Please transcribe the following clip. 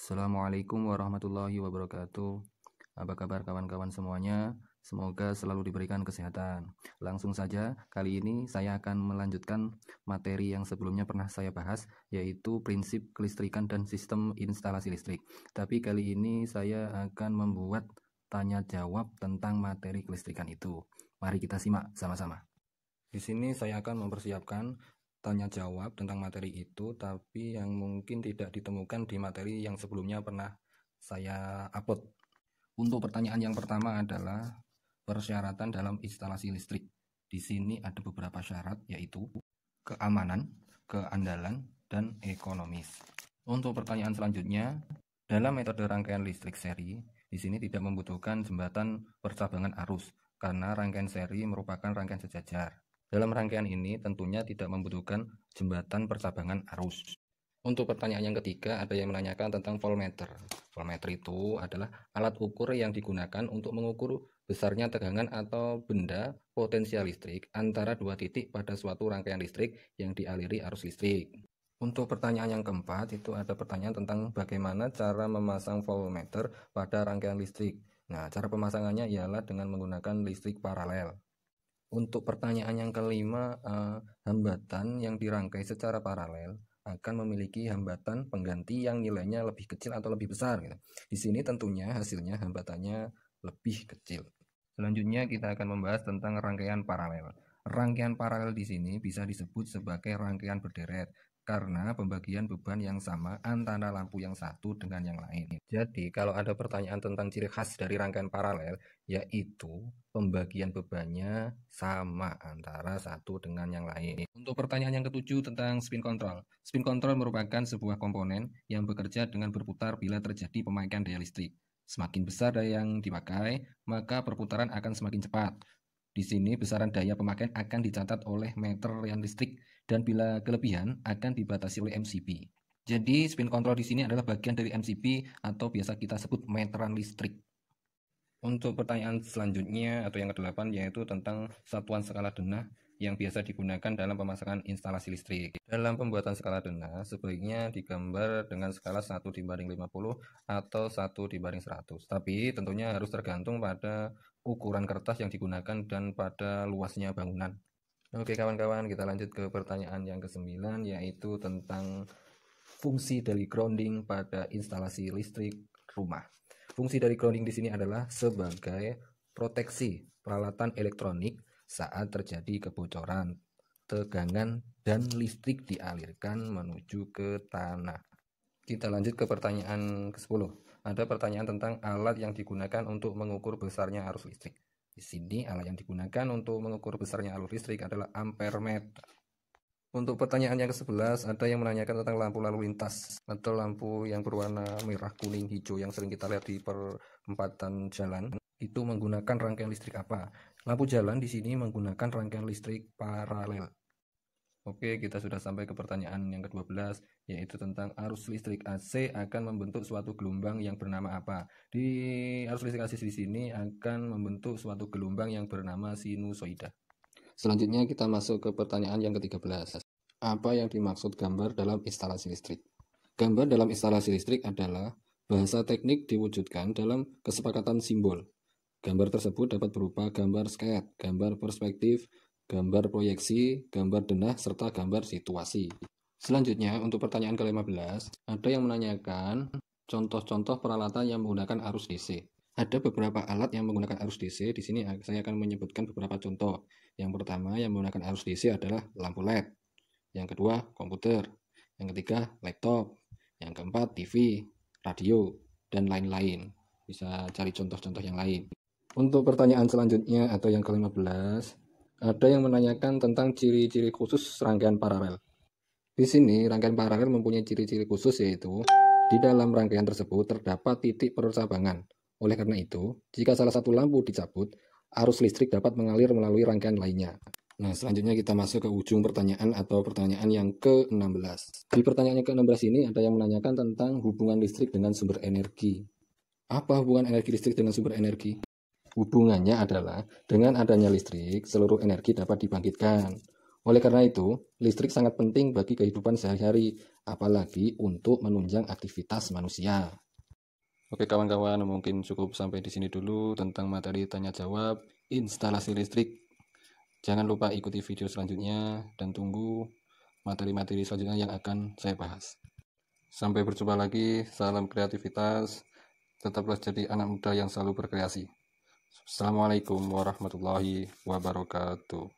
Assalamualaikum warahmatullahi wabarakatuh. Apa kabar kawan-kawan semuanya? Semoga selalu diberikan kesehatan. Langsung saja, kali ini saya akan melanjutkan materi yang sebelumnya pernah saya bahas, yaitu prinsip kelistrikan dan sistem instalasi listrik. Tapi kali ini saya akan membuat tanya jawab tentang materi kelistrikan itu. Mari kita simak sama-sama. Di sini saya akan mempersiapkan tanya jawab tentang materi itu, tapi yang mungkin tidak ditemukan di materi yang sebelumnya pernah saya upload. Untuk pertanyaan yang pertama adalah persyaratan dalam instalasi listrik. Di sini ada beberapa syarat, yaitu keamanan, keandalan, dan ekonomis. Untuk pertanyaan selanjutnya, dalam metode rangkaian listrik seri, di sini tidak membutuhkan jembatan percabangan arus karena rangkaian seri merupakan rangkaian sejajar. Dalam rangkaian ini tentunya tidak membutuhkan jembatan percabangan arus. Untuk pertanyaan yang ketiga, ada yang menanyakan tentang voltmeter. Voltmeter itu adalah alat ukur yang digunakan untuk mengukur besarnya tegangan atau benda potensial listrik antara dua titik pada suatu rangkaian listrik yang dialiri arus listrik. Untuk pertanyaan yang keempat, itu ada pertanyaan tentang bagaimana cara memasang voltmeter pada rangkaian listrik. Nah, cara pemasangannya ialah dengan menggunakan listrik paralel. Untuk pertanyaan yang kelima, hambatan yang dirangkai secara paralel akan memiliki hambatan pengganti yang nilainya lebih kecil atau lebih besar. Gitu. Di sini tentunya hasilnya hambatannya lebih kecil. Selanjutnya kita akan membahas tentang rangkaian paralel. Rangkaian paralel di sini bisa disebut sebagai rangkaian berderet karena pembagian beban yang sama antara lampu yang satu dengan yang lain. Jadi kalau ada pertanyaan tentang ciri khas dari rangkaian paralel, yaitu pembagian bebannya sama antara satu dengan yang lain. Untuk pertanyaan yang ketujuh tentang spin control. Spin control merupakan sebuah komponen yang bekerja dengan berputar bila terjadi pemakaian daya listrik. Semakin besar daya yang dipakai, maka perputaran akan semakin cepat. Di sini besaran daya pemakaian akan dicatat oleh meter yang listrik dan bila kelebihan akan dibatasi oleh MCB. Jadi spin control di sini adalah bagian dari MCB atau biasa kita sebut meteran listrik. Untuk pertanyaan selanjutnya atau yang ke-8 yaitu tentang satuan skala denah yang biasa digunakan dalam pemasangan instalasi listrik. Dalam pembuatan skala denah sebaiknya digambar dengan skala 1:50 atau 1:100. Tapi tentunya harus tergantung pada ukuran kertas yang digunakan dan pada luasnya bangunan. Oke kawan-kawan, kita lanjut ke pertanyaan yang ke-9 yaitu tentang fungsi dari grounding pada instalasi listrik rumah. Fungsi dari grounding di sini adalah sebagai proteksi peralatan elektronik saat terjadi kebocoran, tegangan, dan listrik dialirkan menuju ke tanah. Kita lanjut ke pertanyaan ke-10. Ada pertanyaan tentang alat yang digunakan untuk mengukur besarnya arus listrik. Di sini alat yang digunakan untuk mengukur besarnya arus listrik adalah ampermeter. Untuk pertanyaan yang ke-11, ada yang menanyakan tentang lampu lalu lintas atau lampu yang berwarna merah, kuning, hijau yang sering kita lihat di perempatan jalan. Itu menggunakan rangkaian listrik apa? Lampu jalan di sini menggunakan rangkaian listrik paralel. Oke, kita sudah sampai ke pertanyaan yang ke-12, yaitu tentang arus listrik AC akan membentuk suatu gelombang yang bernama apa? Di arus listrik AC di sini akan membentuk suatu gelombang yang bernama sinusoida. Selanjutnya kita masuk ke pertanyaan yang ke-13. Apa yang dimaksud gambar dalam instalasi listrik? Gambar dalam instalasi listrik adalah bahasa teknik diwujudkan dalam kesepakatan simbol. Gambar tersebut dapat berupa gambar sket, gambar perspektif, gambar proyeksi, gambar denah, serta gambar situasi. Selanjutnya, untuk pertanyaan ke-15, ada yang menanyakan contoh-contoh peralatan yang menggunakan arus DC. Ada beberapa alat yang menggunakan arus DC. Di sini saya akan menyebutkan beberapa contoh. Yang pertama yang menggunakan arus DC adalah lampu LED. Yang kedua, komputer. Yang ketiga, laptop. Yang keempat, TV, radio, dan lain-lain. Bisa cari contoh-contoh yang lain. Untuk pertanyaan selanjutnya atau yang ke-15, ada yang menanyakan tentang ciri-ciri khusus rangkaian paralel. Di sini rangkaian paralel mempunyai ciri-ciri khusus yaitu di dalam rangkaian tersebut terdapat titik percabangan. Oleh karena itu, jika salah satu lampu dicabut, arus listrik dapat mengalir melalui rangkaian lainnya. Nah, selanjutnya kita masuk ke ujung pertanyaan atau pertanyaan yang ke-16. Di pertanyaan yang ke-16 ini ada yang menanyakan tentang hubungan listrik dengan sumber energi. Apa hubungan energi listrik dengan sumber energi? Hubungannya adalah dengan adanya listrik, seluruh energi dapat dibangkitkan. Oleh karena itu, listrik sangat penting bagi kehidupan sehari-hari, apalagi untuk menunjang aktivitas manusia. Oke kawan-kawan, mungkin cukup sampai di sini dulu tentang materi tanya jawab instalasi listrik. Jangan lupa ikuti video selanjutnya dan tunggu materi-materi selanjutnya yang akan saya bahas. Sampai berjumpa lagi, salam kreativitas, tetaplah jadi anak muda yang selalu berkreasi. Assalamualaikum warahmatullahi wabarakatuh.